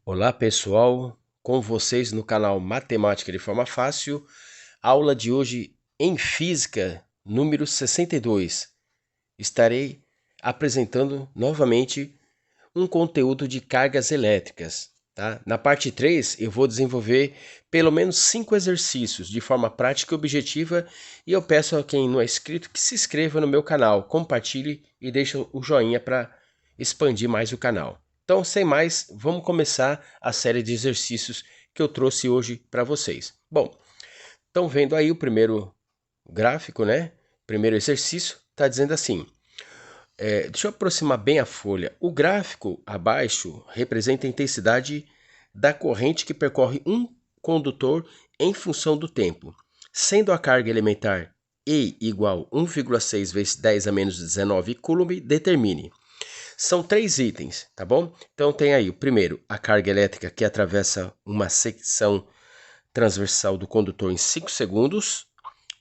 Olá pessoal, com vocês no canal Matemática de Forma Fácil, aula de hoje em Física, número 62. Estarei apresentando novamente um conteúdo de cargas elétricas. Tá? Na parte 3 eu vou desenvolver pelo menos 5 exercícios de forma prática e objetiva e eu peço a quem não é inscrito que se inscreva no meu canal, compartilhe e deixe o joinha para expandir mais o canal. Então, sem mais, vamos começar a série de exercícios que eu trouxe hoje para vocês. Bom, estão vendo aí o primeiro gráfico, né? Primeiro exercício está dizendo assim: deixa eu aproximar bem a folha. O gráfico abaixo representa a intensidade da corrente que percorre um condutor em função do tempo, sendo a carga elementar E igual 1,6 vezes 10 a menos 19 coulomb, determine. São 3 itens, tá bom? Então tem aí o primeiro, a carga elétrica que atravessa uma secção transversal do condutor em 5 segundos,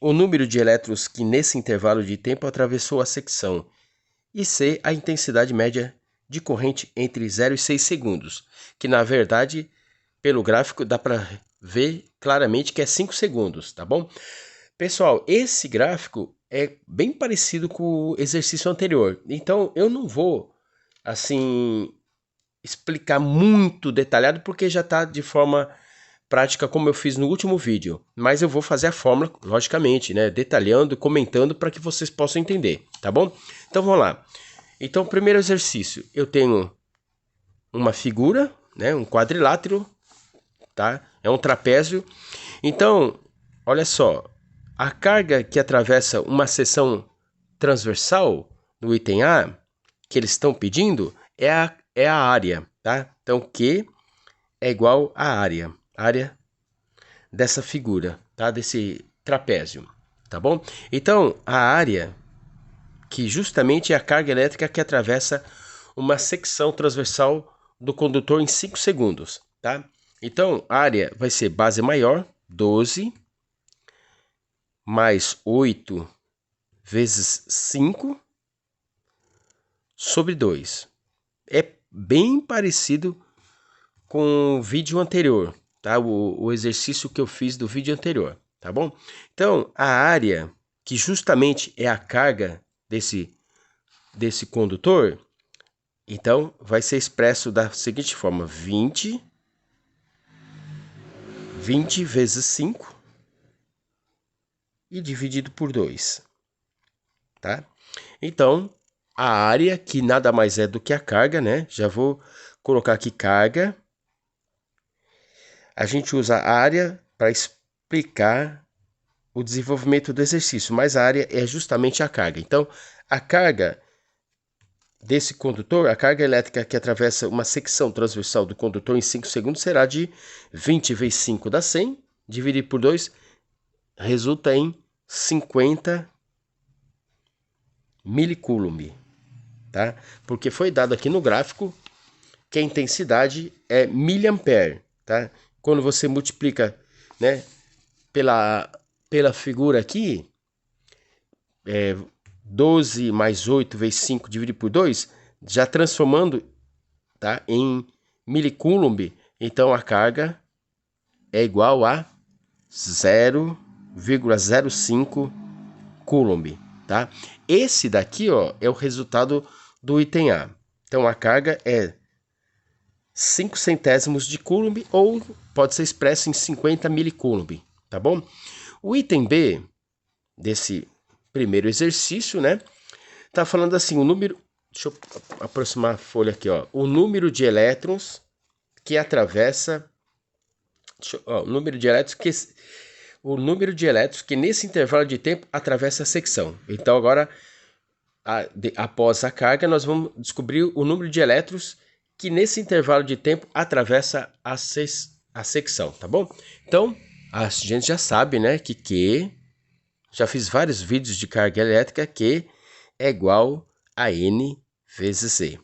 o número de elétrons que nesse intervalo de tempo atravessou a secção, e C, a intensidade média de corrente entre 0 e 6 segundos, que na verdade, pelo gráfico, dá para ver claramente que é 5 segundos, tá bom? Pessoal, esse gráfico é bem parecido com o exercício anterior, então eu não vou, assim, explicar muito detalhado, porque já está de forma prática como eu fiz no último vídeo, mas eu vou fazer a fórmula, logicamente, né, detalhando, comentando para que vocês possam entender, tá bom? Então vamos lá. Então, primeiro exercício, eu tenho uma figura, né, um quadrilátero, tá? É um trapézio. Então, olha só, a carga que atravessa uma seção transversal no item A, que eles estão pedindo, é a área, tá? Então, Q é igual à área dessa figura, tá? Desse trapézio, tá bom? Então, a área que justamente é a carga elétrica que atravessa uma secção transversal do condutor em 5 segundos, tá? Então, a área vai ser base maior, 12, mais 8 vezes 5 sobre 2. É bem parecido com o vídeo anterior, tá? O exercício que eu fiz do vídeo anterior, tá bom? Então, a área, que justamente é a carga desse condutor, então vai ser expresso da seguinte forma: 20 vezes 5 e dividido por 2, tá? Então, a área, que nada mais é do que a carga, né? Já vou colocar aqui carga. A gente usa a área para explicar o desenvolvimento do exercício, mas a área é justamente a carga. Então, a carga desse condutor, a carga elétrica que atravessa uma secção transversal do condutor em 5 segundos será de 20 vezes 5 dá 100, dividido por 2, resulta em 50 milicoulomb, tá? Porque foi dado aqui no gráfico que a intensidade é miliampere, tá? Quando você multiplica, né, pela figura aqui, 12 mais 8 vezes 5 dividido por 2, já transformando, tá, em milicoulomb, então a carga é igual a 0,05 coulomb, tá? Esse daqui, ó, é o resultado do item A. Então a carga é 5 centésimos de coulomb ou pode ser expresso em 50 milicoulomb, tá bom? O item B desse primeiro exercício, né, tá falando assim, o número, deixa eu aproximar a folha aqui, ó, o número de elétrons que atravessa, o número de elétrons que nesse intervalo de tempo atravessa a secção. Então agora, após a carga, nós vamos descobrir o número de elétrons que nesse intervalo de tempo atravessa a secção, tá bom? Então, a gente já sabe, né, que Q, já fiz vários vídeos de carga elétrica, Q é igual a N vezes E,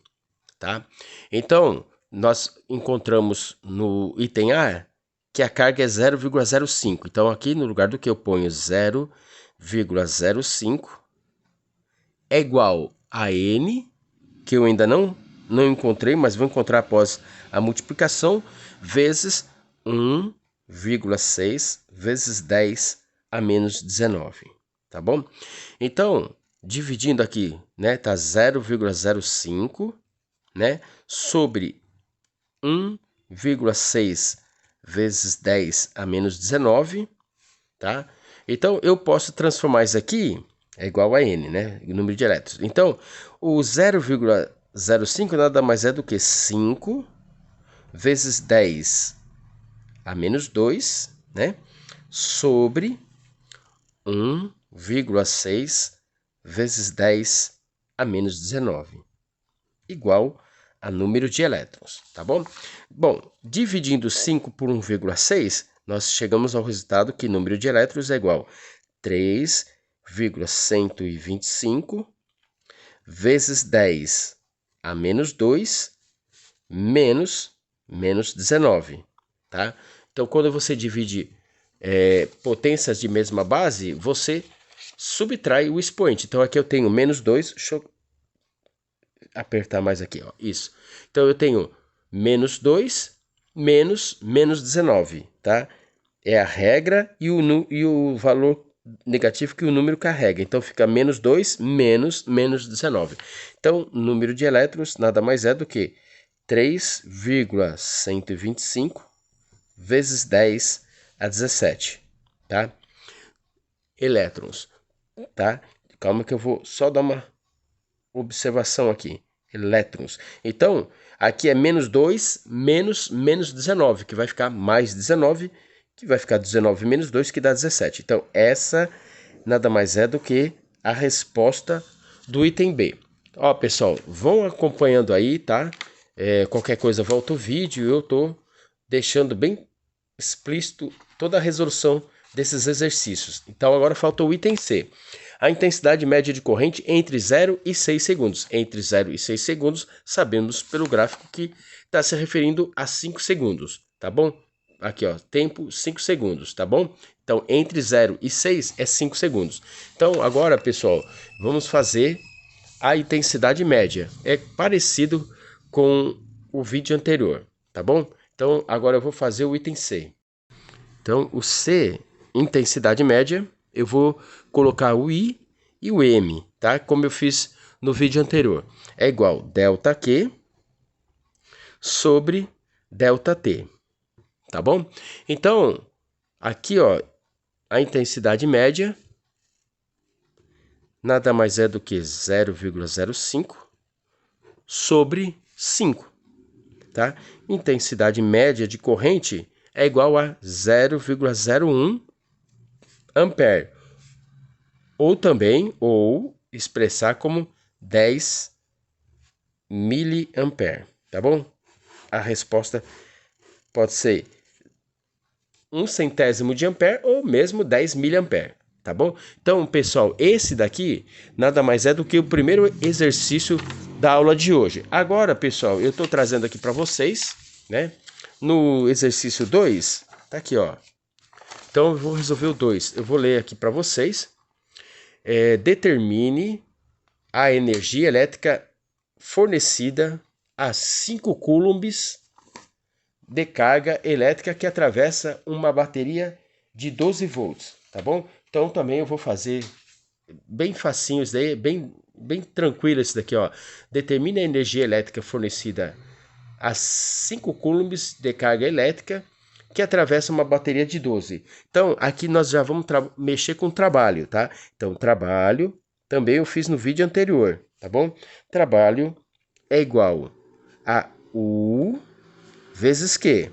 tá? Então, nós encontramos no item A que a carga é 0,05. Então, aqui no lugar do que eu ponho 0,05 é igual a N, que eu ainda não não encontrei, mas vou encontrar após a multiplicação, vezes 1,6 vezes 10 a menos 19, tá bom? Então, dividindo aqui, né, tá 0,05, né, sobre 1,6 vezes 10 a menos 19, tá? Então, eu posso transformar isso aqui, é igual a n, né, o número de elétrons. Então, o 0,05 nada mais é do que 5 vezes 10 a menos 2, né, sobre 1,6 vezes 10 a menos 19, igual a número de elétrons, tá bom? Bom, dividindo 5 por 1,6, nós chegamos ao resultado que número de elétrons é igual a 3,125 vezes 10 a menos 2 menos 19, tá? Então, quando você divide potências de mesma base, você subtrai o expoente. Então, aqui eu tenho menos 2, deixa eu apertar mais aqui, ó, isso. Então, eu tenho menos 2 menos 19, tá? É a regra e o valor negativo que o número carrega. Então, fica menos 2 menos 19. Então, o número de elétrons nada mais é do que 3,125 vezes 10 a 17, tá? Elétrons, tá? Calma que eu vou só dar uma observação aqui. Elétrons. Então, aqui é menos 2 menos 19, que vai ficar mais 19, que vai ficar 19 menos 2, que dá 17. Então, essa nada mais é do que a resposta do item B. Ó, pessoal, vão acompanhando aí, tá? Qualquer coisa volta o vídeo, eu tô deixando bem explícito toda a resolução desses exercícios. Então, agora falta o item C. A intensidade média de corrente entre 0 e 6 segundos. Entre 0 e 6 segundos, sabemos pelo gráfico que está se referindo a 5 segundos, tá bom? Aqui, ó, tempo 5 segundos, tá bom? Então, entre 0 e 6 é 5 segundos. Então, agora, pessoal, vamos fazer a intensidade média. É parecido com o vídeo anterior, tá bom? Então, agora eu vou fazer o item C. Então, o C, intensidade média, eu vou colocar o I e o M, tá? Como eu fiz no vídeo anterior. É igual delta Q sobre delta T, tá bom? Então, aqui, ó, a intensidade média nada mais é do que 0,05 sobre 5, tá? Intensidade média de corrente é igual a 0,01 ampere, ou expressar como 10 miliampere, tá bom? A resposta pode ser 1/100º de ampere ou mesmo 10 miliampere, tá bom? Então, pessoal, esse daqui nada mais é do que o primeiro exercício da aula de hoje. Agora, pessoal, eu estou trazendo aqui para vocês, né? No exercício 2, tá aqui, ó. Então, eu vou resolver o 2. Eu vou ler aqui para vocês. Determine a energia elétrica fornecida a 5 coulombs de carga elétrica que atravessa uma bateria de 12 volts, tá bom? Então, também eu vou fazer bem facinho isso daí, bem tranquilo isso daqui, ó. Determine a energia elétrica fornecida a 5 coulombs de carga elétrica que atravessa uma bateria de 12. Então, aqui nós já vamos mexer com trabalho, tá? Então, trabalho também eu fiz no vídeo anterior, tá bom? Trabalho é igual a U vezes Q,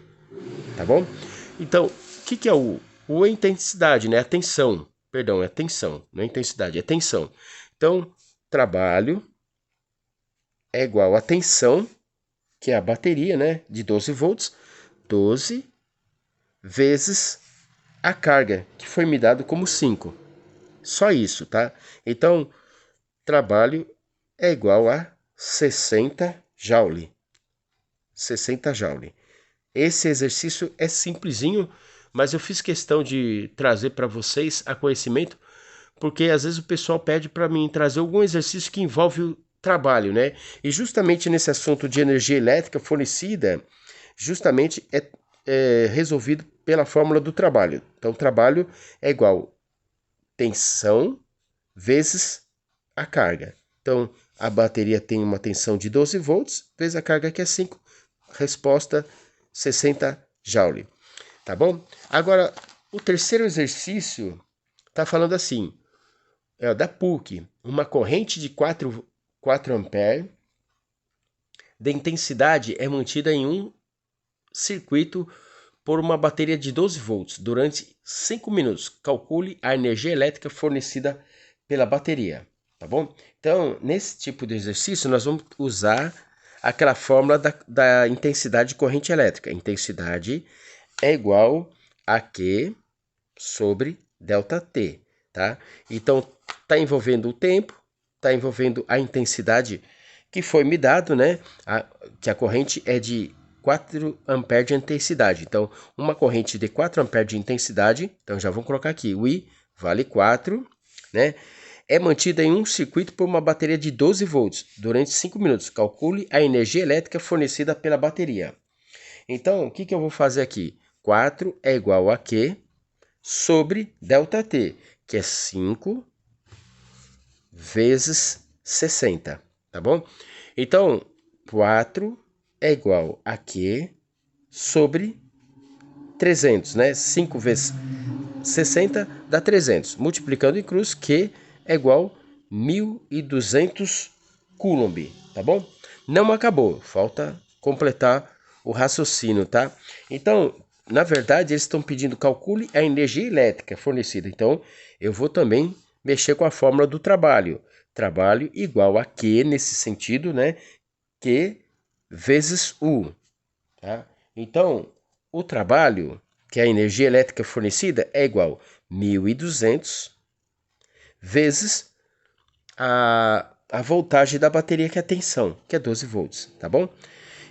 tá bom? Então, o que é U? U é intensidade, né? A tensão. Perdão, é tensão, não é intensidade, é tensão. Então, trabalho é igual a tensão, que é a bateria, né? De 12 volts, 12 vezes a carga, que foi me dado como 5. Só isso, tá? Então, trabalho é igual a 60 joule. 60 joule. Esse exercício é simplesinho, mas eu fiz questão de trazer para vocês a conhecimento, porque às vezes o pessoal pede para mim trazer algum exercício que envolve o trabalho, né? E justamente nesse assunto de energia elétrica fornecida, justamente é resolvido pela fórmula do trabalho. Então, o trabalho é igual tensão vezes a carga. Então, a bateria tem uma tensão de 12 volts, vezes a carga que é 5, resposta 60 joule. Tá bom? Agora, o terceiro exercício está falando assim, é da PUC, uma corrente de 4 amperes de intensidade é mantida em um circuito por uma bateria de 12 volts durante 5 minutos. Calcule a energia elétrica fornecida pela bateria, tá bom? Então, nesse tipo de exercício, nós vamos usar aquela fórmula da intensidade de corrente elétrica. Intensidade é igual a Q sobre ΔT, tá? Então, está envolvendo o tempo, está envolvendo a intensidade que foi me dado, né? Que a corrente é de 4 amperes de intensidade. Então, uma corrente de 4 amperes de intensidade, então já vamos colocar aqui, o I vale 4, né? É mantida em um circuito por uma bateria de 12 volts durante 5 minutos. Calcule a energia elétrica fornecida pela bateria. Então, o que eu vou fazer aqui? 4 é igual a Q sobre ΔT, que é 5 vezes 60, tá bom? Então, 4 é igual a Q sobre 300, né? 5 vezes 60 dá 300. Multiplicando em cruz, Q é igual a 1.200 Coulomb, tá bom? Não acabou, falta completar o raciocínio, tá? Então, na verdade, eles estão pedindo calcule a energia elétrica fornecida. Então, eu vou também mexer com a fórmula do trabalho. Trabalho igual a Q nesse sentido, né? Q vezes U, tá? Então, o trabalho, que é a energia elétrica fornecida, é igual a 1.200 vezes a voltagem da bateria, que é a tensão, que é 12 volts, tá bom?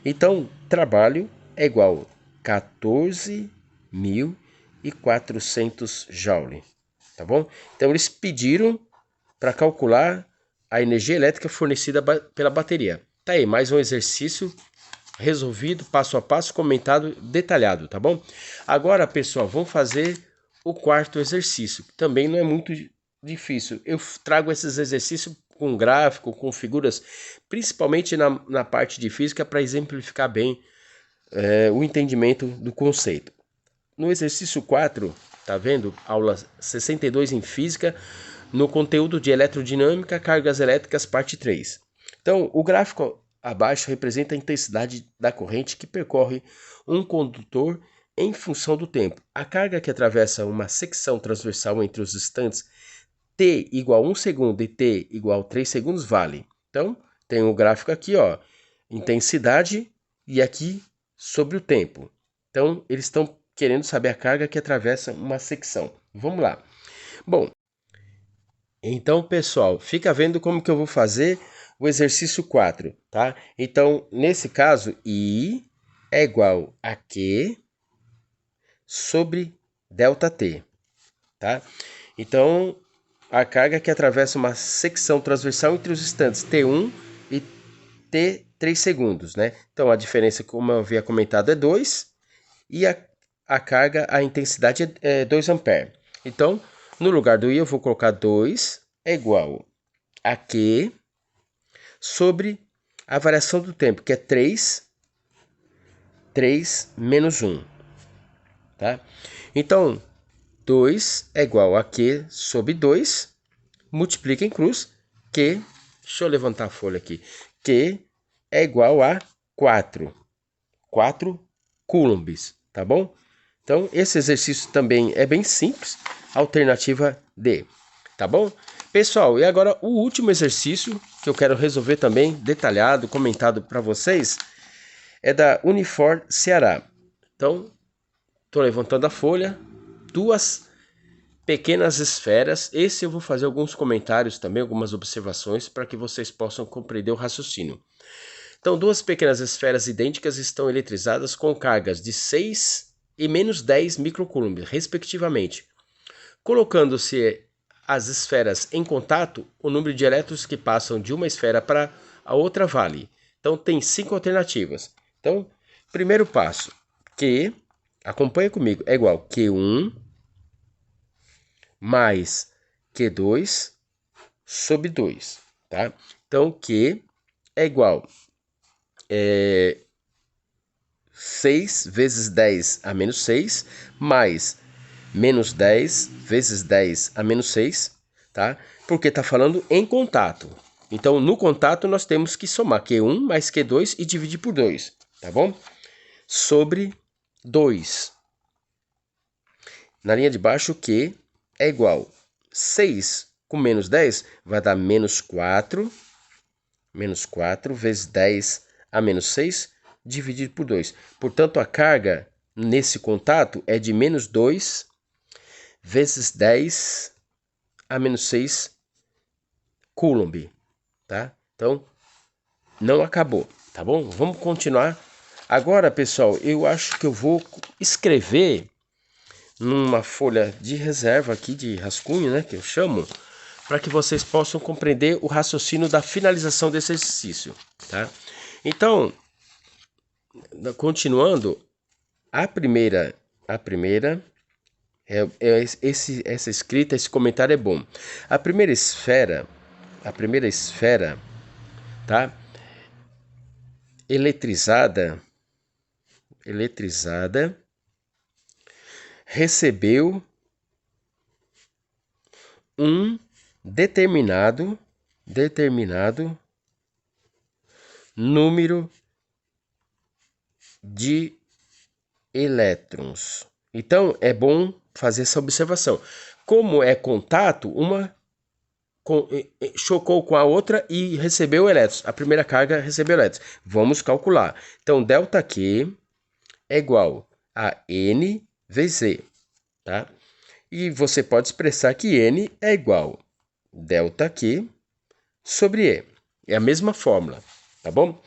Então, trabalho é igual a 14.400 joule, tá bom? Então, eles pediram para calcular a energia elétrica fornecida pela bateria. Tá aí, mais um exercício resolvido, passo a passo, comentado, detalhado, tá bom? Agora, pessoal, vamos fazer o quarto exercício, que também não é muito difícil. Eu trago esses exercícios com gráfico, com figuras, principalmente na parte de física, para exemplificar bem o entendimento do conceito. No exercício 4, tá vendo? Aula 62 em física, no conteúdo de eletrodinâmica, cargas elétricas, parte 3. Então, o gráfico abaixo representa a intensidade da corrente que percorre um condutor em função do tempo. A carga que atravessa uma secção transversal entre os instantes t igual a 1 segundo e t igual a 3 segundos vale. Então, tem um gráfico aqui, ó, intensidade e aqui sobre o tempo. Então, eles estão querendo saber a carga que atravessa uma secção. Vamos lá. Bom, então, pessoal, fica vendo como que eu vou fazer o exercício 4, tá? Então, nesse caso, I é igual a Q sobre ΔT, tá? Então, a carga que atravessa uma secção transversal entre os instantes T1 e T3 segundos, né? Então, a diferença, como eu havia comentado, é 2 e a carga, a intensidade é 2 amperes. Então, no lugar do I, eu vou colocar 2 é igual a Q sobre a variação do tempo, que é 3 menos 1, tá? Então, 2 é igual a Q sobre 2, multiplica em cruz, Q, deixa eu levantar a folha aqui, Q é igual a 4 coulombs, tá bom? Então, esse exercício também é bem simples, alternativa D, tá bom? Pessoal, e agora o último exercício que eu quero resolver também, detalhado, comentado para vocês, é da Unifor Ceará. Então, estou levantando a folha, duas pequenas esferas. Esse eu vou fazer alguns comentários também, algumas observações, para que vocês possam compreender o raciocínio. Então, duas pequenas esferas idênticas estão eletrizadas com cargas de 6 e menos 10 microcoulomb, respectivamente. Colocando-se as esferas em contato, o número de elétrons que passam de uma esfera para a outra vale. Então, tem 5 alternativas. Então, primeiro passo, Q, acompanha comigo, é igual a Q1 mais Q2 sobre 2, tá? Então, Q é igual a 6 vezes 10 a menos 6, mais menos 10 vezes 10 a menos 6, tá? Porque está falando em contato. Então, no contato, nós temos que somar Q1 mais Q2 e dividir por 2, tá bom? Sobre 2. Na linha de baixo, Q é igual a 6 com menos 10 vai dar menos 4 vezes 10 a menos 6 dividido por 2. Portanto, a carga nesse contato é de menos 2 vezes 10 a menos 6 Coulomb, tá? Então, não acabou, tá bom? Vamos continuar. Agora, pessoal, eu acho que eu vou escrever numa folha de reserva aqui, de rascunho, né, que eu chamo, para que vocês possam compreender o raciocínio da finalização desse exercício, tá? Então, continuando, a primeira essa escrita, esse comentário é bom. A primeira esfera, tá? Eletrizada, recebeu um determinado número de elétrons. Então, é bom fazer essa observação. Como é contato, uma chocou com a outra e recebeu elétrons. A primeira carga recebeu elétrons. Vamos calcular. Então, ΔQ é igual a N vezes Z, tá? E você pode expressar que N é igual a ΔQ sobre E. É a mesma fórmula, tá bom?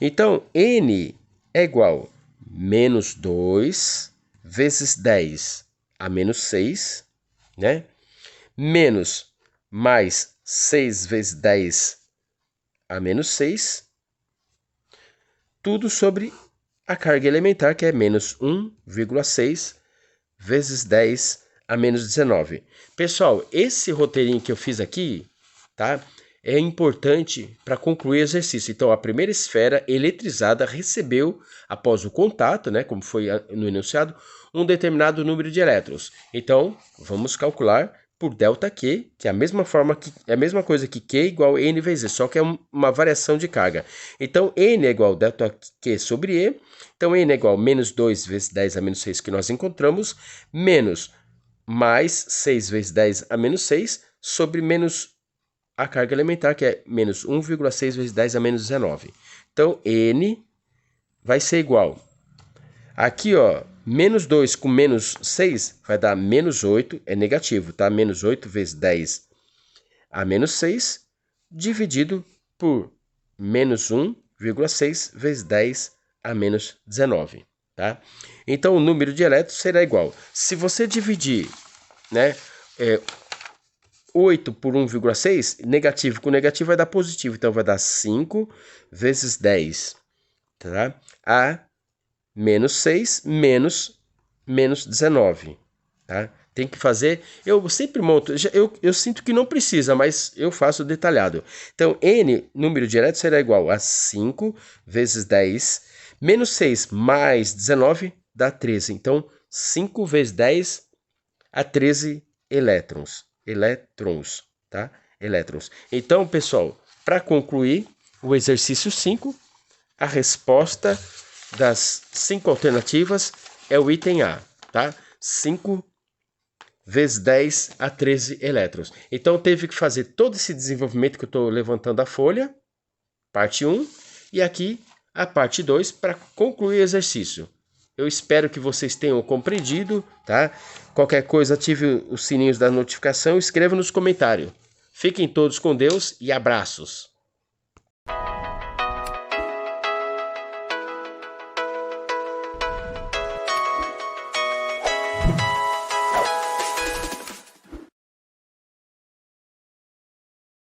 Então, N é igual a menos 2 vezes 10 a menos 6, né? Menos mais 6 vezes 10 a menos 6, tudo sobre a carga elementar, que é menos 1,6 vezes 10 a menos 19. Pessoal, esse roteirinho que eu fiz aqui, tá? É importante para concluir o exercício. Então, a primeira esfera eletrizada recebeu, após o contato, né, como foi no enunciado, um determinado número de elétrons. Então, vamos calcular por ΔQ, que é a mesma coisa que Q igual a N vezes E, só que é uma variação de carga. Então, N é igual a ΔQ sobre E. Então, N é igual a menos 2 vezes 10 a menos 6 que nós encontramos, menos mais 6 vezes 10 a menos 6, sobre menos a carga elementar, que é menos 1,6 vezes 10 a menos 19. Então, N vai ser igual. Aqui, ó, menos 2 com menos 6 vai dar menos 8, é negativo, tá? Menos 8 vezes 10 a menos 6, dividido por menos 1,6 vezes 10 a menos 19, tá? Então, o número de elétrons será igual. Se você dividir, né, 8 por 1,6, negativo com negativo vai dar positivo. Então, vai dar 5 vezes 10, tá? A menos 6 menos 19, tá? Tem que fazer, eu sempre monto, eu sinto que não precisa, mas eu faço detalhado. Então, N, número de elétrons, será igual a 5 vezes 10, menos 6 mais 19 dá 13. Então, 5 vezes 10 a 13 elétrons, tá? Elétrons. Então, pessoal, para concluir o exercício 5, a resposta das 5 alternativas é o item A, tá? 5 vezes 10 a 13 elétrons. Então, teve que fazer todo esse desenvolvimento que eu estou levantando a folha, parte 1, e aqui a parte 2 para concluir o exercício. Eu espero que vocês tenham compreendido, tá? Qualquer coisa, ative os sininhos da notificação e escreva nos comentários. Fiquem todos com Deus e abraços.